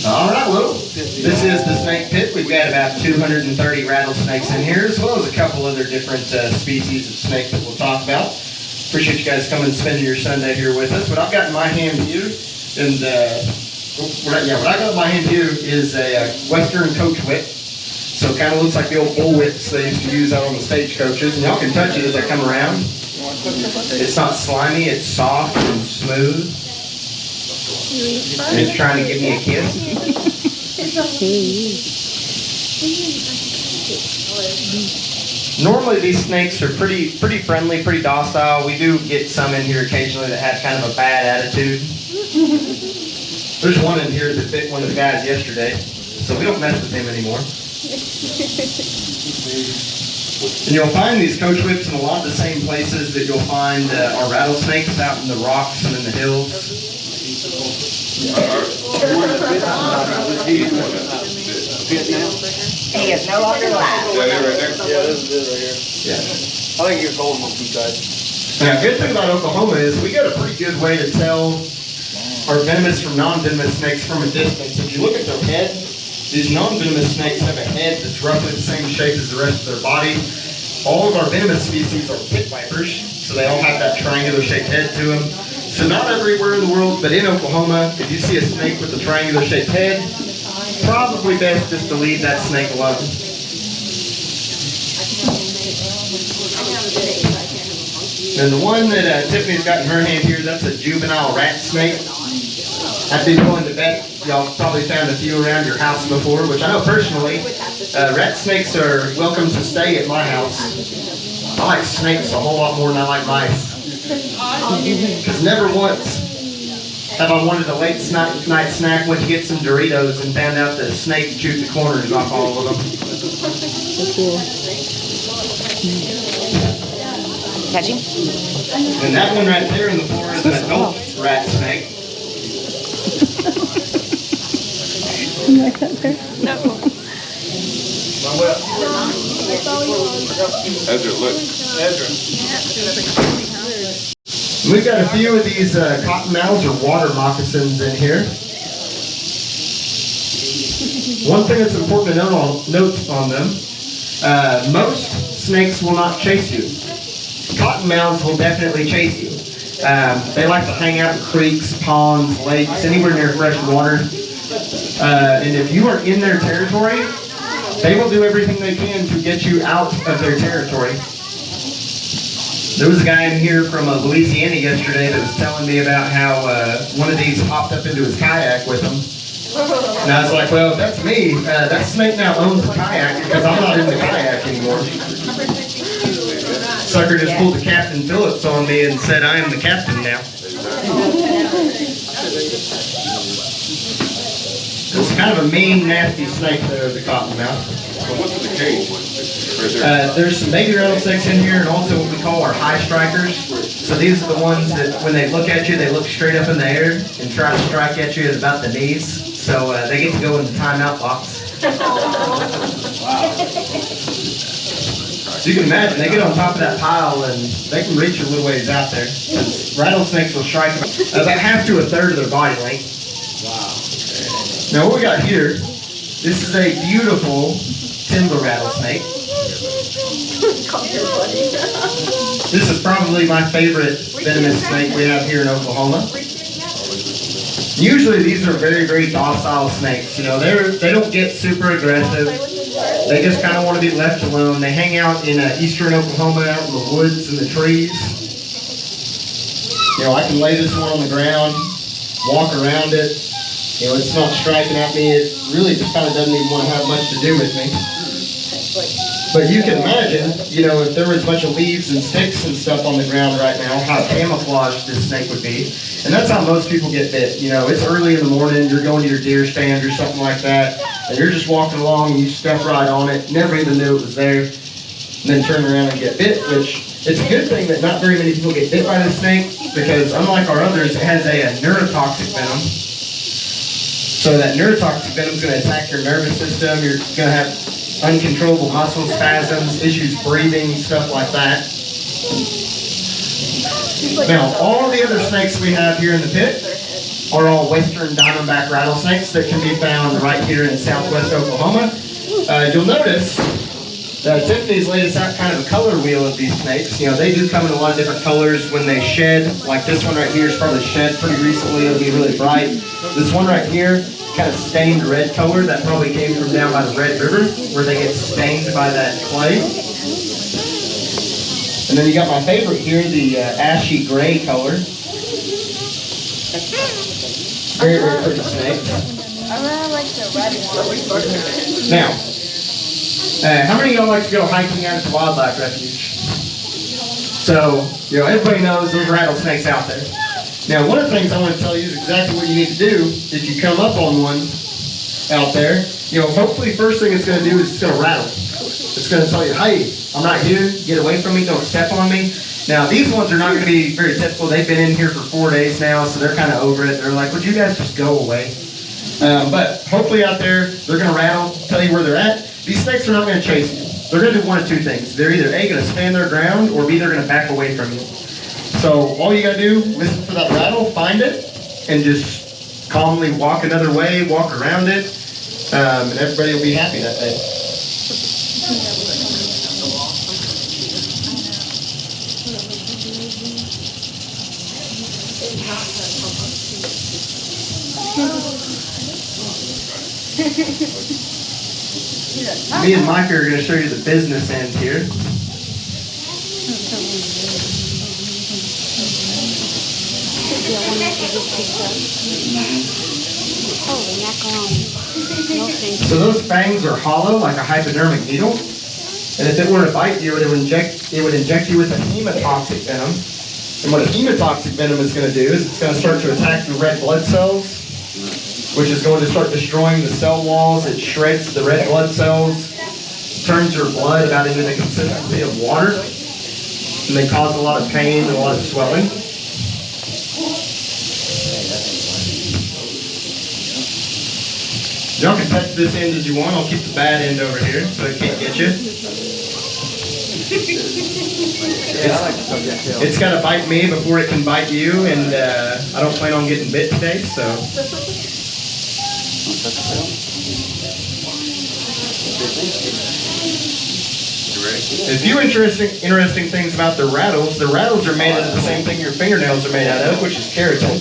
All right, well, this is the snake pit. We've got about 230 rattlesnakes in here, as well as a couple other different species of snake that we'll talk about. Appreciate you guys coming and spending your Sunday here with us. What I've got in my hand here, what I got in my hand here is a Western coach whip. So it kind of looks like the old bull whips they used to use out on the stagecoaches. And y'all can touch it as I come around. It's not slimy, it's soft and smooth. And it's trying to give me a kiss. Normally these snakes are pretty friendly, pretty docile. We do get some in here occasionally that have kind of a bad attitude. There's one in here that bit one of the guys yesterday, so we don't mess with him anymore. And you'll find these coach whips in a lot of the same places that you'll find our rattlesnakes, out in the rocks and in the hills. He is no longer alive. Yeah, right there. Yeah, this is it right here. Yeah. I think you're holding them too tight. Now, good thing about Oklahoma is we got a pretty good way to tell our venomous from non-venomous snakes from a distance. If you look at their head, these non-venomous snakes have a head that's roughly the same shape as the rest of their body. All of our venomous species are pit vipers, so they all have that triangular shaped head to them. So not everywhere in the world, but in Oklahoma, if you see a snake with a triangular shaped head, probably best just to leave that snake alone. And the one that Tiffany's got in her hand here, that's a juvenile rat snake. I'd be willing to bet y'all probably found a few around your house before, which I know personally, rat snakes are welcome to stay at my house. I like snakes a whole lot more than I like mice. Because never once have I wanted a late night snack, went to get some Doritos and found out that a snake chewed the corners off all of them. Touching? And that one right there in the floor is an adult rat snake. No. Ezra, look. We've got a few of these cottonmouths or water moccasins in here. One thing that's important to note on them, most snakes will not chase you. Cottonmouths will definitely chase you. They like to hang out in creeks, ponds, lakes, anywhere near fresh water. And if you are in their territory, they will do everything they can to get you out of their territory. There was a guy in here from Louisiana yesterday that was telling me about how one of these hopped up into his kayak with him. And I was like, well, if that's me. That snake now owns the kayak because I'm not in the kayak anymore. Sucker just pulled the Captain Phillips on me and said, I am the captain now. It's kind of a mean, nasty snake there, the cottonmouth. So what's the cage? Right there. There's some baby rattlesnakes in here and also what we call our high strikers. So these are the ones that when they look at you, they look straight up in the air and try to strike at you at about the knees. So they get to go in the timeout box. Wow. So you can imagine, they get on top of that pile and they can reach a little ways out there. Rattlesnakes will strike about half to a third of their body length. Wow. Now what we got here, this is a beautiful timber rattlesnake. This is probably my favorite venomous snake we have here in Oklahoma. Usually these are very, very docile snakes. You know, they don't get super aggressive. They just kind of want to be left alone. They hang out in eastern Oklahoma, out in the woods and the trees. You know, I can lay this one on the ground, walk around it. You know, it's not striking at me. It really just kind of doesn't even want to have much to do with me. But you can imagine, you know, if there was a bunch of leaves and sticks and stuff on the ground right now, how camouflaged this snake would be. And that's how most people get bit. You know, it's early in the morning, you're going to your deer stand or something like that, and you're just walking along and you step right on it, never even knew it was there, and then turn around and get bit, which it's a good thing that not very many people get bit by this snake, because unlike our others, it has a neurotoxic venom. So that neurotoxic venom is going to attack your nervous system. You're going to have uncontrollable muscle spasms, issues breathing, stuff like that. Now, all the other snakes we have here in the pit are all western diamondback rattlesnakes that can be found right here in southwest Oklahoma. You'll notice Tiffany's laid us out kind of a color wheel of these snakes. You know, they do come in a lot of different colors when they shed. Like this one right here is probably shed pretty recently. It'll be really bright. This one right here, kind of stained red color. That probably came from down by the Red River where they get stained by that clay. And then you got my favorite here, the ashy gray color. Very, very pretty snake. I really like the red one. Now, how many of y'all like to go hiking out at the wildlife refuge? So, you know, everybody knows there's rattlesnakes out there. Now, one of the things I want to tell you is exactly what you need to do if you come up on one out there. You know, hopefully first thing it's going to do is it's going to rattle. It's going to tell you, hey, I'm not here, get away from me, don't step on me. Now, these ones are not going to be very typical. They've been in here for 4 days now, so they're kind of over it. They're like, would you guys just go away? But hopefully out there, they're going to rattle, tell you where they're at. These snakes are not going to chase you. They're going to do one of two things. They're either A, going to stand their ground, or B, they're going to back away from you. So all you got to do, listen for that rattle, find it, and just calmly walk another way, walk around it, and everybody will be happy that day. Me and Mike are going to show you the business end here. So those fangs are hollow like a hypodermic needle, and if it were to bite you, it would inject you with a hemotoxic venom. And what a hemotoxic venom is going to do is it's going to start to attack your red blood cells, which is going to start destroying the cell walls. It shreds the red blood cells, turns your blood about into the consistency of water, and they cause a lot of pain and a lot of swelling. Y'all can touch this end as you want. I'll keep the bad end over here so it can't get you. It's got to bite me before it can bite you, and I don't plan on getting bit today, so. A few interesting things about the rattles are made out of the same thing your fingernails are made out of, which is keratin.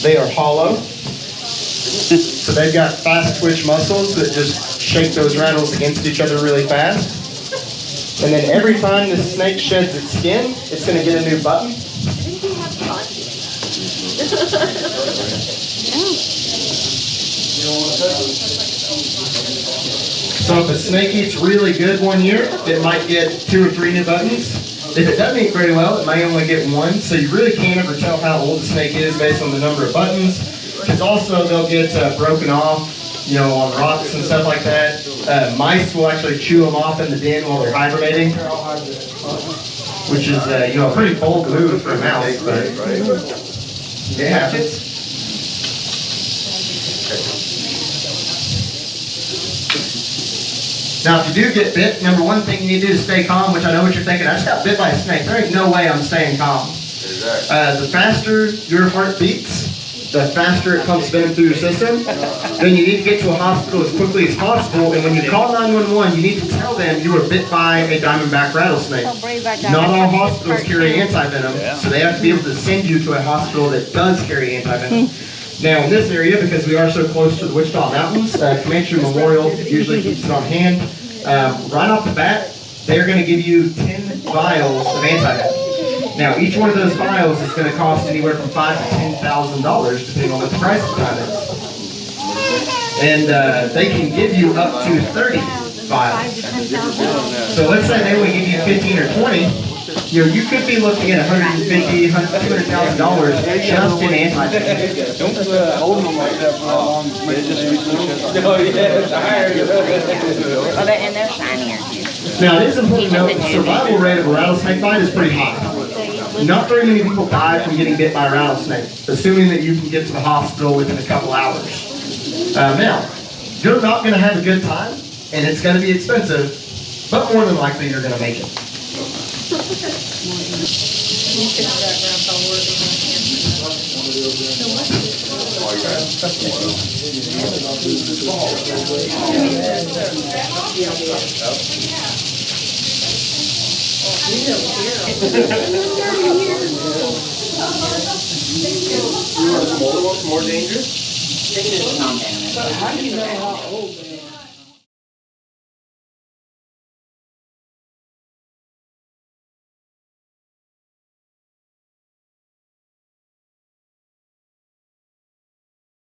They are hollow. So they've got fast twitch muscles that just shake those rattles against each other really fast. And then every time the snake sheds its skin, it's going to get a new button. So if a snake eats really good one year, it might get 2 or 3 new buttons. If it doesn't eat very well, it may only get 1. So you really can't ever tell how old the snake is based on the number of buttons. Because also they'll get broken off, you know, on rocks and stuff like that. Mice will actually chew them off in the den while they're hibernating, which is, you know, a pretty bold move for a mouse, but it happens. Now, if you do get bit, number one thing you need to do is stay calm, which I know what you're thinking. I just got bit by a snake. There ain't no way I'm staying calm. The faster your heart beats, the faster it pumps venom through your system. Then you need to get to a hospital as quickly as possible. And when you call 911, you need to tell them you were bit by a diamondback rattlesnake. Not all hospitals carry anti-venom, so they have to be able to send you to a hospital that does carry anti-venom. Now, in this area, because we are so close to the Wichita Mountains, Comanche Memorial usually keeps it on hand. Right off the bat, they're going to give you 10 vials of anti-venom. Now, each one of those vials is going to cost anywhere from $5,000 to $10,000, depending on what the price of the time is. And they can give you up to 30 vials. So let's say they only give you 15 or 20. You know, you could be looking at $150,000, $200,000 just in anti-venom. Don't hold them like that for that long. And they're shinier. Now, it is important to note the survival rate of a rattlesnake bite is pretty high. Not very many people die from getting bit by a rattlesnake, assuming that you can get to the hospital within a couple hours. Now, you're not going to have a good time, and it's going to be expensive, but more than likely you're going to make it. More dangerous? This is non-venomous. How do you know how old they